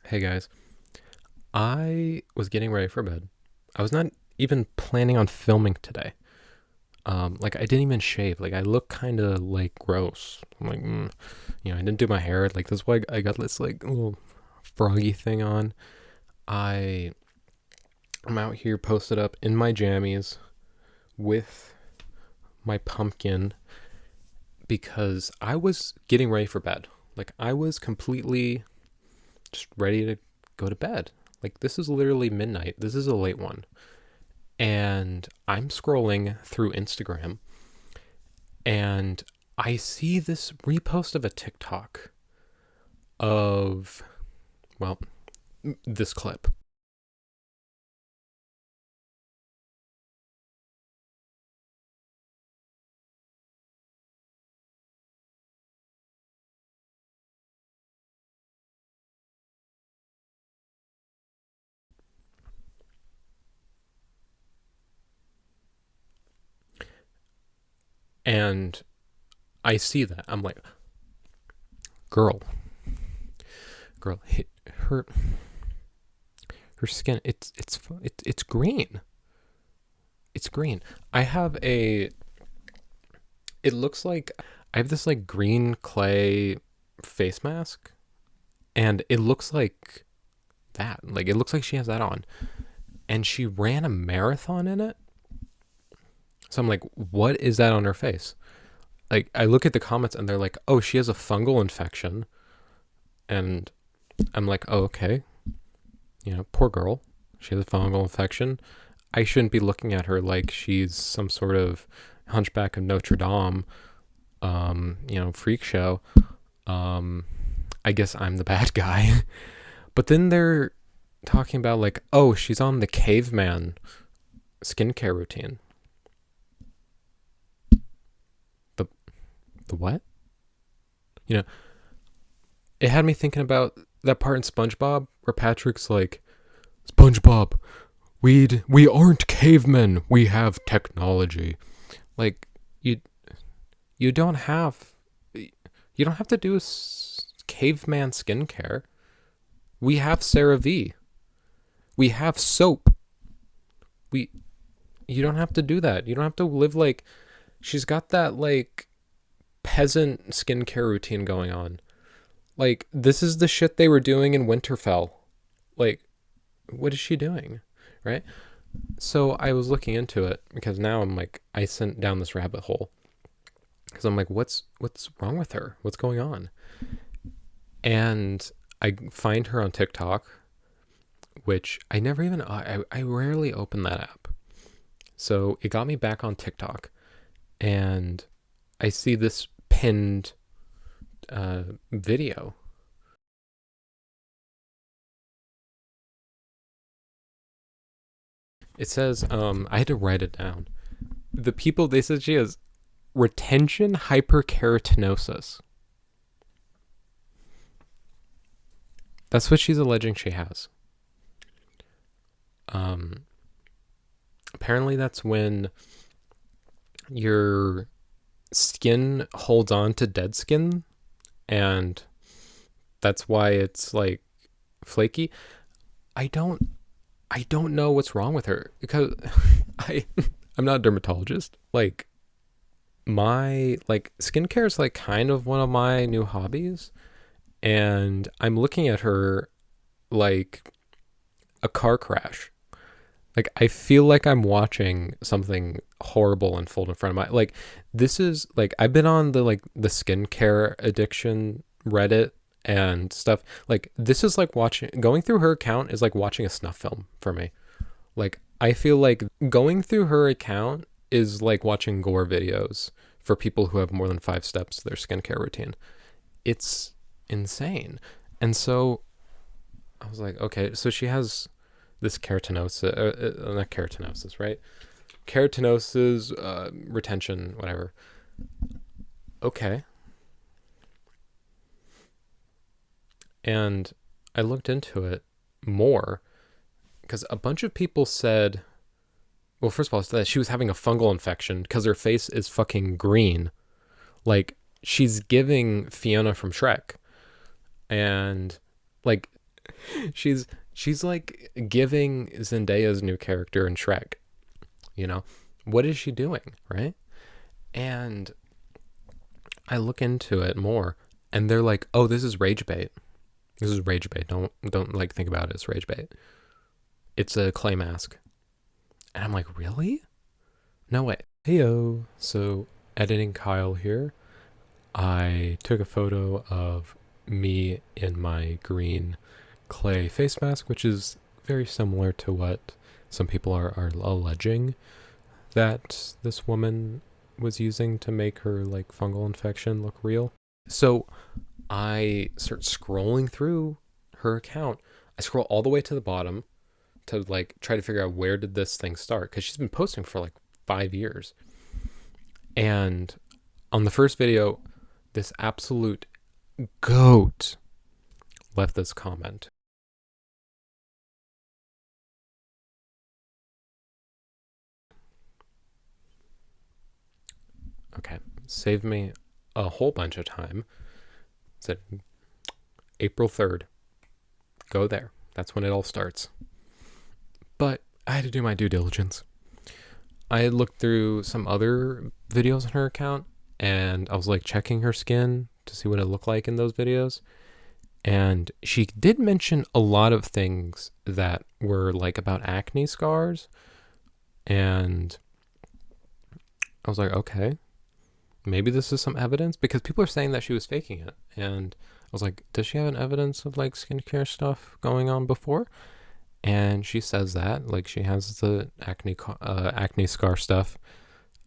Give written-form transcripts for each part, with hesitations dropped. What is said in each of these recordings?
Hey guys, I was getting ready for bed. I was not even planning on filming today. Like I didn't even shave. Like I look kind of like gross. I'm like, I didn't do my hair. Like this is why I got this like little froggy thing on. I I'm out here posted up in my jammies with my pumpkin because I was getting ready for bed. Like I was completely just ready to go to bed. Like this is literally midnight. This is a late one. And I'm scrolling through Instagram and I see this repost of a TikTok of, well, this clip. And I see that. I'm like, girl, girl, her her skin, it's green. It's green. I have a it looks like I have this like green clay face mask and it looks like that. Like it looks like she has that on. And she ran a marathon in it. So I'm like, what is that on her face? Like, I look at the comments and they're like, oh, she has a fungal infection. And I'm like, oh, okay. Poor girl. She has a fungal infection. I shouldn't be looking at her like she's some sort of hunchback of Notre Dame, freak show. Um, I guess I'm the bad guy. But then they're talking about, like, oh, she's on the caveman skincare routine. The the what? You know, it had me thinking about that part in SpongeBob where Patrick's like, SpongeBob, we aren't cavemen. We have technology. Like you you don't have you don't have to do caveman skincare. We have CeraVe. We have soap. We You don't have to do that. You don't have to live like she's got that like peasant skincare routine going on. Like this is the shit they were doing in Winterfell. Like what is she doing? Right? So I was looking into it because now I'm like I sent down this rabbit hole because I'm like what's wrong with her? What's going on? And I find her on TikTok, which I never even I rarely open that app. So it got me back on TikTok and I see this pinned video. It says, I had to write it down. The people, they said she has retention hyperkeratinosis. That's what she's alleging she has. Um, Apparently, that's when your skin holds on to dead skin, and that's why it's like flaky. I don't, I don't know what's wrong with her because I, I'm not a dermatologist. Like my like skincare is like kind of one of my new hobbies, and I'm looking at her like a car crash. Like I feel like I'm watching something horrible unfold in front of my like this is like I've been on the skincare addiction Reddit and stuff. Like this is like watching going through her account is like watching a snuff film for me. Like I feel like going through her account is like watching gore videos for people who have more than 5 steps to their skincare routine. It's insane. And so I was like, okay, so she has this keratinosis, not keratinosis, right? Keratinosis, retention, whatever. Okay. And I looked into it more because a bunch of people said, well, first of all, that she was having a fungal infection because her face is fucking green. Like, she's giving Fiona from Shrek. And, like, she's she's like giving Zendaya's new character in Shrek, you know? What is she doing, right? And I look into it more, and they're like, "Oh, this is rage bait. This is rage bait. Don't like think about it as rage bait. It's a clay mask." And I'm like, "Really? No way." Heyo. So, editing Kyle here. I took a photo of me in my green clay face mask, which is very similar to what some people are alleging that this woman was using to make her like fungal infection look real. So I start scrolling through her account. I scroll all the way to the bottom to like try to figure out where did this thing start, because she's been posting for like 5 years. And on the first video, this absolute goat left this comment. Okay, saved me a whole bunch of time. Said April 3rd. Go there. That's when it all starts. But I had to do my due diligence. I had looked through some other videos on her account, and I was like checking her skin to see what it looked like in those videos. And she did mention a lot of things that were like about acne scars. And I was like, okay, maybe this is some evidence, because people are saying that she was faking it. And I was like, does she have an evidence of like skincare stuff going on before? And she says that like she has the acne scar stuff.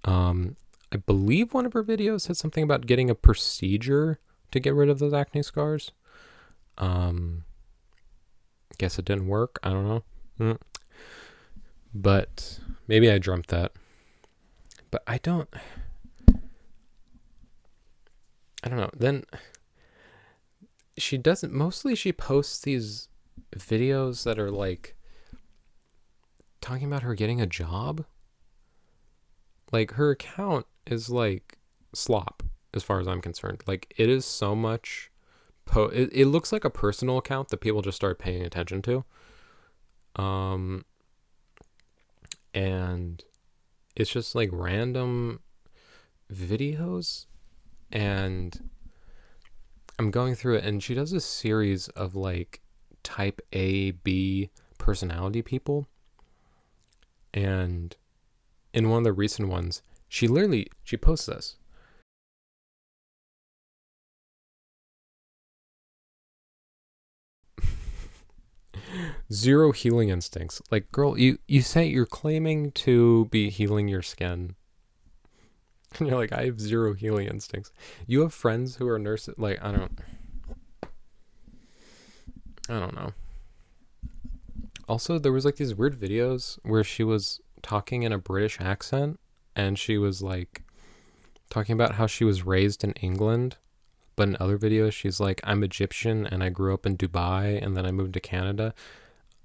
I believe one of her videos said something about getting a procedure to get rid of those acne scars. Guess it didn't work. I don't know. But maybe I dreamt that. But I don't know. Then she doesn't, mostly she posts these videos that are like talking about her getting a job. Like her account is like slop as far as I'm concerned. Like it is so much it looks like a personal account that people just start paying attention to. And it's just like random videos, and I'm going through it, and she does a series of like type A, B personality people. And in one of the recent ones, she posts this. Zero healing instincts. Like, girl, you say you're claiming to be healing your skin. And you're like, I have zero healing instincts. You have friends who are nurses. Like, I don't know. Also, there was like these weird videos where she was talking in a British accent, and she was like talking about how she was raised in England. But in other videos, she's like, I'm Egyptian and I grew up in Dubai and then I moved to Canada.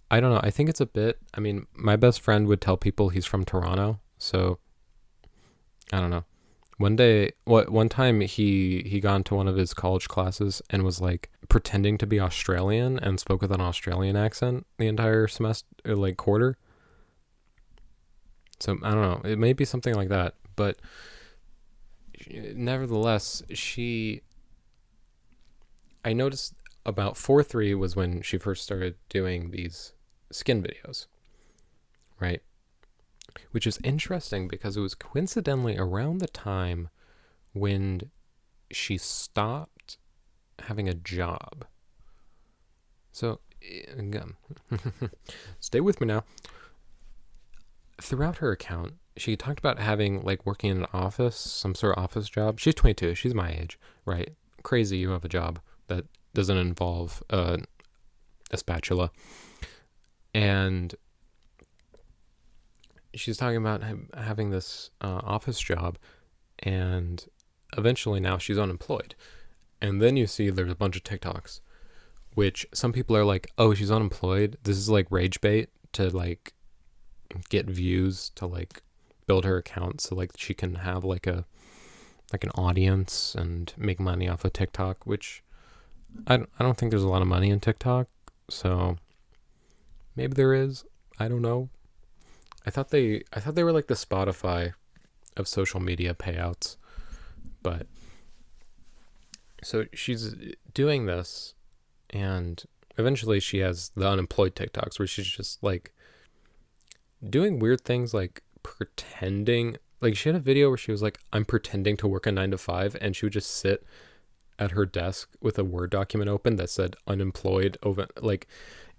I don't know. I think it's a bit, I mean, my best friend would tell people he's from Toronto. So I don't know. One time he got into one of his college classes and was like pretending to be Australian and spoke with an Australian accent the entire semester, like quarter. So I don't know. It may be something like that, but nevertheless, I noticed about 4-3 was when she first started doing these skin videos, right? Which is interesting because it was coincidentally around the time when she stopped having a job. So, again, stay with me now. Throughout her account, she talked about having like working in an office, some sort of office job. She's 22. She's my age, right? Crazy, you have a job that doesn't involve a spatula. And she's talking about having this office job, and eventually now she's unemployed. And then you see there's a bunch of TikToks, which some people are like, oh, she's unemployed. This is like rage bait to like get views to like build her account so like she can have like an audience and make money off of TikTok, which I don't think there's a lot of money in TikTok. So maybe there is. I don't know. I thought they were like the Spotify of social media payouts. But so she's doing this, and eventually she has the unemployed TikToks where she's just like doing weird things, like pretending. Like she had a video where she was like, I'm pretending to work a 9 to 5, and she would just sit at her desk with a Word document open that said unemployed over, like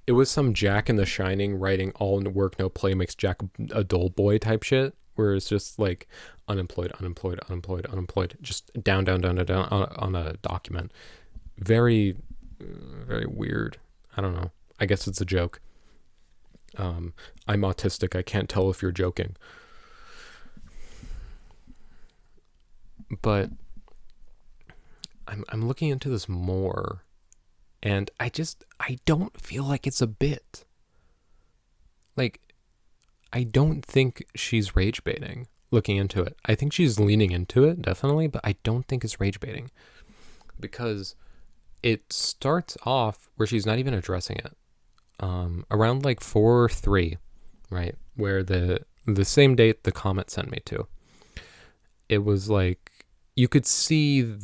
it was some Jack in the Shining writing all work no play makes Jack a dull boy type shit, where it's just like unemployed, unemployed, unemployed, unemployed, just down, down, down, down, down on a document. Very, very weird. I don't know. I guess it's a joke. I'm autistic. I can't tell if you're joking. But I'm looking into this more, and I don't feel like it's a bit. Like I don't think she's rage baiting looking into it. I think she's leaning into it, definitely, but I don't think it's rage baiting because it starts off where she's not even addressing it. Around like 4:03, right? Where the same date the comment sent me to. It was like you could see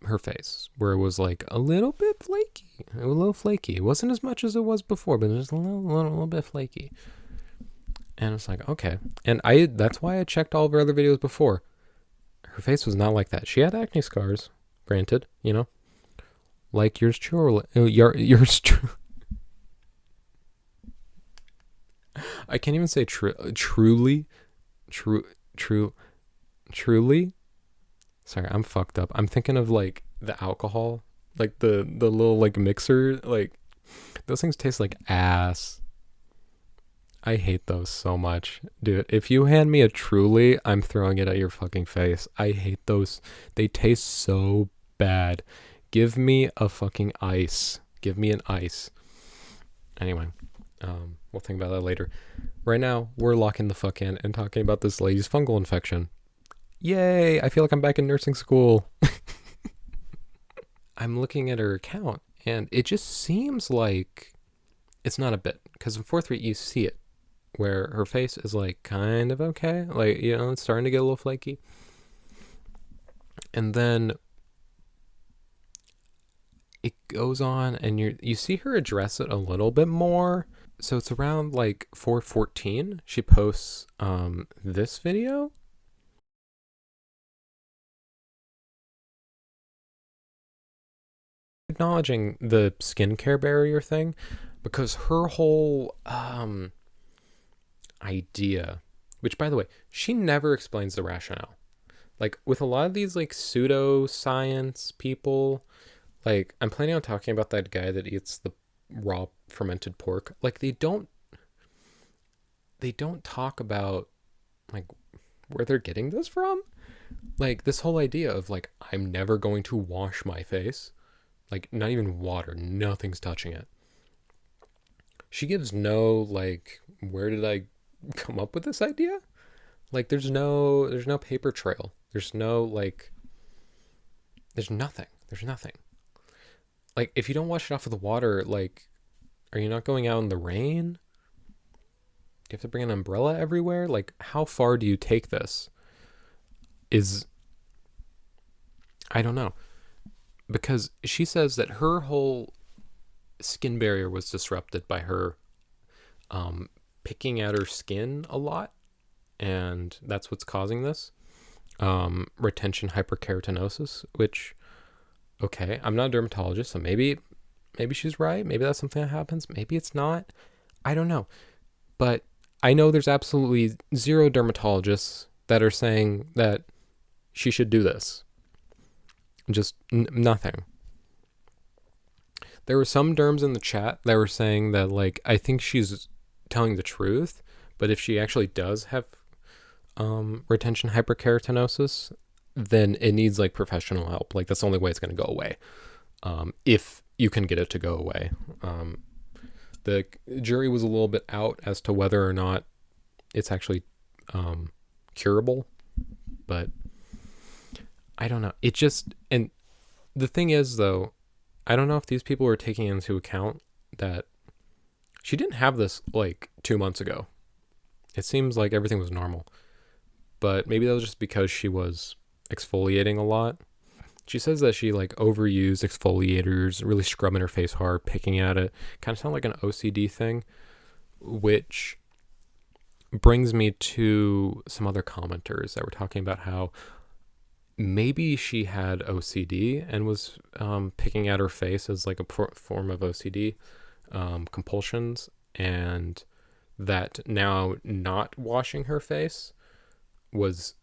her face where it was like a little bit flaky, a little flaky. It wasn't as much as it was before, but just a little bit flaky. And it's like, okay. And that's why I checked all of her other videos before. Her face was not like that. She had acne scars, granted, like yours truly. Yours true. I can't even say truly. Truly. Sorry, I'm fucked up. I'm thinking of like the alcohol, like the little like mixer, like those things taste like ass. I hate those so much. Dude, if you hand me a Truly, I'm throwing it at your fucking face. I hate those. They taste so bad. Give me a fucking ice. Give me an ice. Anyway, we'll think about that later. Right now, we're locking the fuck in and talking about this lady's fungal infection. Yay! I feel like I'm back in nursing school. I'm looking at her account, and it just seems like it's not a bit. Because in 4:3, you see it, where her face is like kind of okay. Like, it's starting to get a little flaky. And then it goes on, and you see her address it a little bit more. So it's around like 4:14. She posts this video. Acknowledging the skincare barrier thing, because her whole idea, which by the way, she never explains the rationale. Like with a lot of these like pseudoscience people, like I'm planning on talking about that guy that eats the raw fermented pork. Like they don't talk about like where they're getting this from. Like this whole idea of like I'm never going to wash my face. Like not even water, nothing's touching it. She gives no like where did I come up with this idea? Like there's no paper trail. There's no like there's nothing. There's nothing. Like if you don't wash it off with the water, like are you not going out in the rain? Do you have to bring an umbrella everywhere? Like how far do you take this? I don't know. Because she says that her whole skin barrier was disrupted by her picking at her skin a lot, and that's what's causing this retention hyperkeratinosis, which okay, I'm not a dermatologist, so maybe she's right. Maybe that's something that happens. Maybe it's not. I don't know. But I know there's absolutely zero dermatologists that are saying that she should do this. Just nothing. There were some derms in the chat that were saying that, like, I think she's telling the truth, but if she actually does have retention hyperkeratinosis, then it needs, like, professional help. Like, that's the only way it's going to go away. If you can get it to go away. The jury was a little bit out as to whether or not it's actually curable, but I don't know. It just, and the thing is though, I don't know if these people are taking into account that She didn't have this like 2 months ago. It seems like everything was normal, but maybe that was just because she was exfoliating a lot. She says that she like overused exfoliators, really scrubbing her face hard, picking at it. Kind of sound like an OCD thing, which brings me to some other commenters that were talking about how maybe she had OCD and was picking at her face as like a form of OCD compulsions, and that now not washing her face was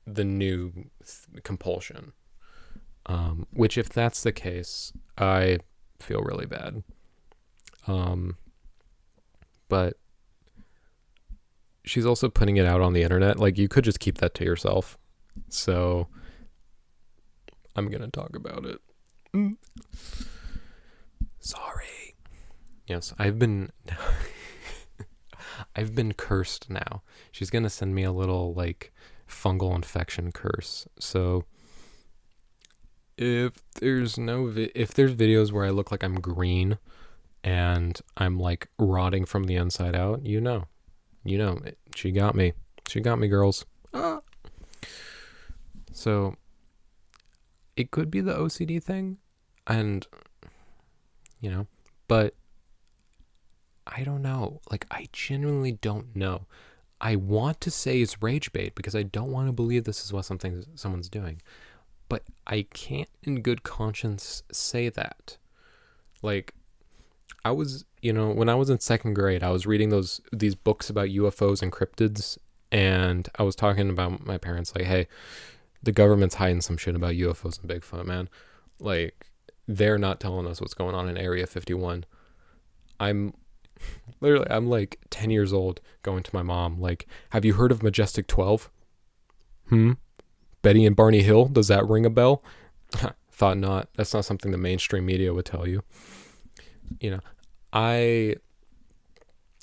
the new compulsion. Which, if that's the case, I feel really bad. But she's also putting it out on the internet. Like, you could just keep that to yourself. So I'm gonna talk about it. Sorry. Yes, I've been cursed now. She's gonna send me a little like fungal infection curse. So if there's videos where I look like I'm green and I'm like rotting from the inside out, she got me. She got me, girls. Ah. So it could be the OCD thing, and but I don't know. Like, I genuinely don't know. I want to say it's rage bait because I don't want to believe this is what someone's doing, but I can't in good conscience say that. Like, I was, when I was in second grade, I was reading these books about UFOs and cryptids, and I was talking about my parents, like, hey, the government's hiding some shit about UFOs and Bigfoot, man. Like, they're not telling us what's going on in Area 51. I'm like 10 years old going to my mom, like, have you heard of Majestic 12? Betty and Barney Hill? Does that ring a bell? Thought not. That's not something the mainstream media would tell you.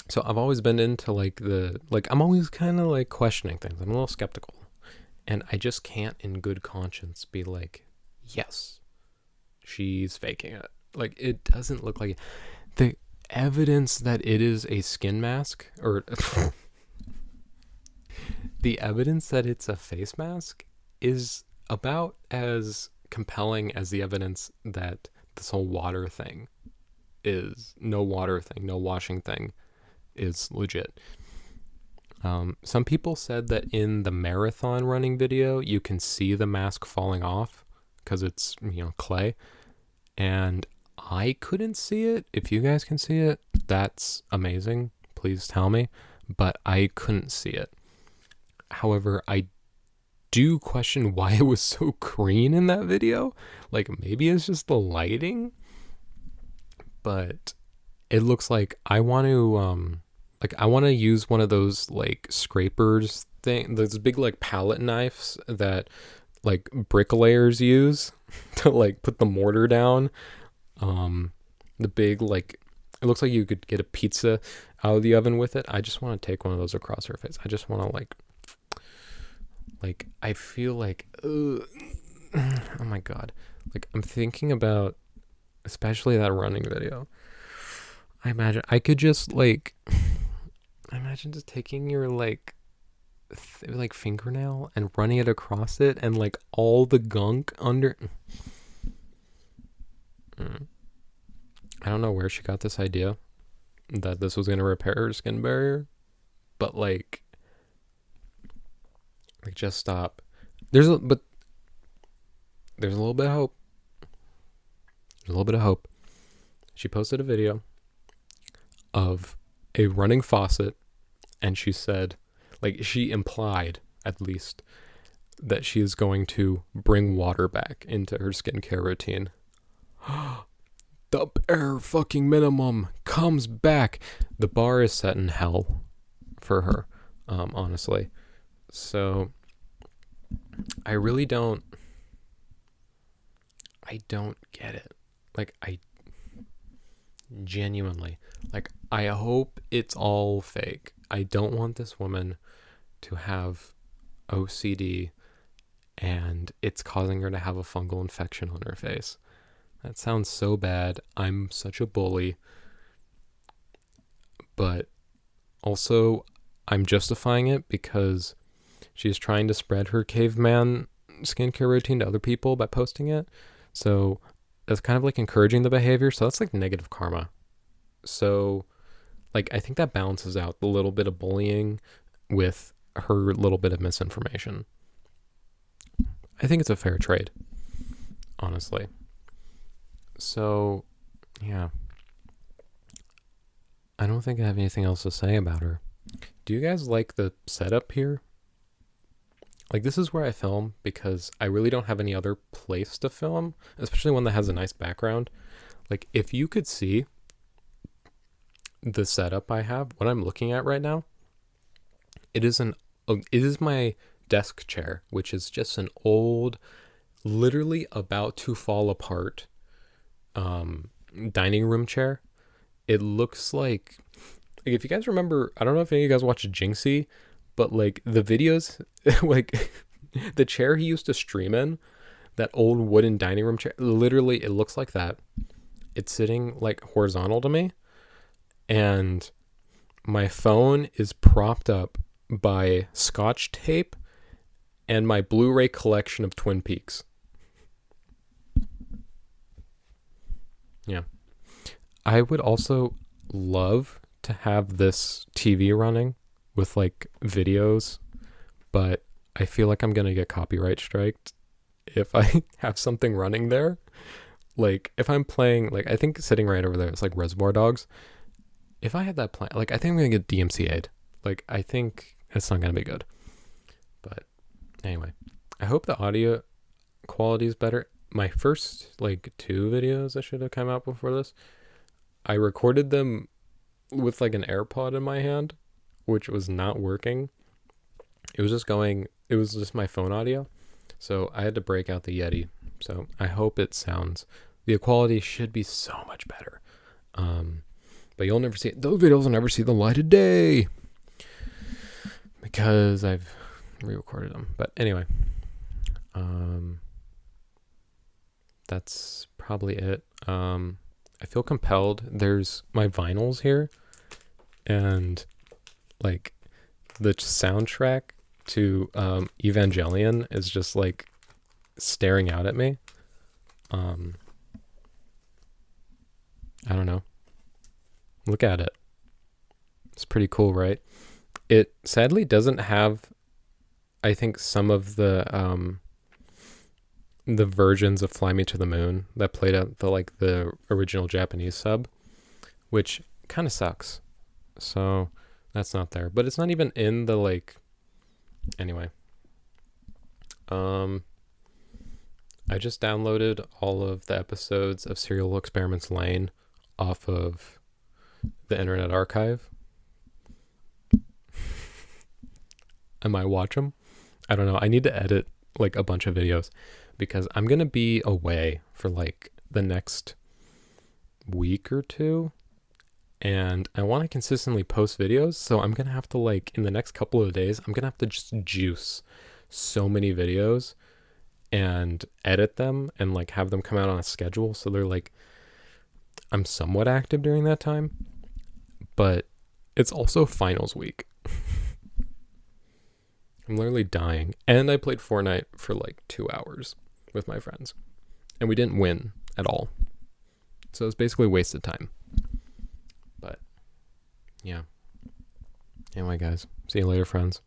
So I've always been into I'm always kind of like questioning things. I'm a little skeptical. And I just can't in good conscience be like, yes, she's faking it. Like, it doesn't look like it. The evidence that it is a skin mask, or the evidence that it's a face mask, is about as compelling as the evidence that this whole water thing is no washing thing is legit. Some people said that in the marathon running video, you can see the mask falling off because it's, clay. And I couldn't see it. If you guys can see it, that's amazing. Please tell me. But I couldn't see it. However, I do question why it was so green in that video. Like, maybe it's just the lighting. But it looks like I want to use one of those like scrapers those big like palette knives that like bricklayers use to like put the mortar down. The big, like, it looks like you could get a pizza out of the oven with it. I just want to take one of those across her face. I just want to like I feel like, ugh, oh my God. Like, I'm thinking about, especially that running video. I imagine I could just imagine just taking your like fingernail and running it across it and like all the gunk under. I don't know where she got this idea that this was going to repair her skin barrier, but like just stop. There's a little bit of hope. There's a little bit of hope. She posted a video of a running faucet, and she said, like, she implied at least that she is going to bring water back into her skincare routine. The bare fucking minimum comes back. The bar is set in hell for her, honestly. So I really don't get it. Like, I genuinely, like, I hope it's all fake. I don't want this woman to have OCD and it's causing her to have a fungal infection on her face. That sounds so bad. I'm such a bully. but also I'm justifying it because she's trying to spread her caveman skincare routine to other people by posting it. So that's kind of like encouraging the behavior. So that's like negative karma. So like I think that balances out the little bit of bullying with her little bit of misinformation. I think it's a fair trade, honestly. So yeah, I don't think I have anything else to say about her. Do you guys like the setup here? Like, this is where I film because I really don't have any other place to film, especially one that has a nice background. Like, if you could see the setup I have, what I'm looking at right now, it is my desk chair, which is just an old, literally about to fall apart dining room chair. It looks like if you guys remember, I don't know if any of you guys watched Jinxie, but like the videos, like the chair he used to stream in, that old wooden dining room chair, literally it looks like that. It's sitting like horizontal to me, and my phone is propped up by Scotch tape and my Blu-ray collection of Twin Peaks. Yeah. I would also love to have this TV running with like videos, but I feel like I'm going to get copyright striked if I have something running there. Like if I'm playing, like I think sitting right over there, it's like Reservoir Dogs. If I had that plan, like I think I'm going to get DMCA'd. Like I think it's not going to be good. But anyway, I hope the audio quality is better. My first like 2 videos that should have come out before this, I recorded them with like an AirPod in my hand, which was not working. It was just my phone audio. So I had to break out the Yeti. So I hope the quality should be so much better. But you'll never see it. Those videos will never see the light of day because I've re-recorded them. But anyway, that's probably it. I feel compelled. There's my vinyls here, and like the soundtrack to Evangelion is just like staring out at me. I don't know. Look at it. It's pretty cool, right? It sadly doesn't have, I think, some of the versions of Fly Me to the Moon that played out the original Japanese sub, which kind of sucks. So that's not there, but it's not even in the like. Anyway, I just downloaded all of the episodes of Serial Experiments Lane off of the Internet Archive. I might watch them. I don't know. I need to edit like a bunch of videos because I'm going to be away for like the next week or 2. And I want to consistently post videos. So I'm going to have to like in the next couple of days, I'm going to have to just juice so many videos and edit them and like have them come out on a schedule. So they're like, I'm somewhat active during that time, but it's also finals week. I'm literally dying. And I played Fortnite for like 2 hours with my friends. And we didn't win at all. So it's basically wasted time. But yeah. Anyway, guys. See you later, friends.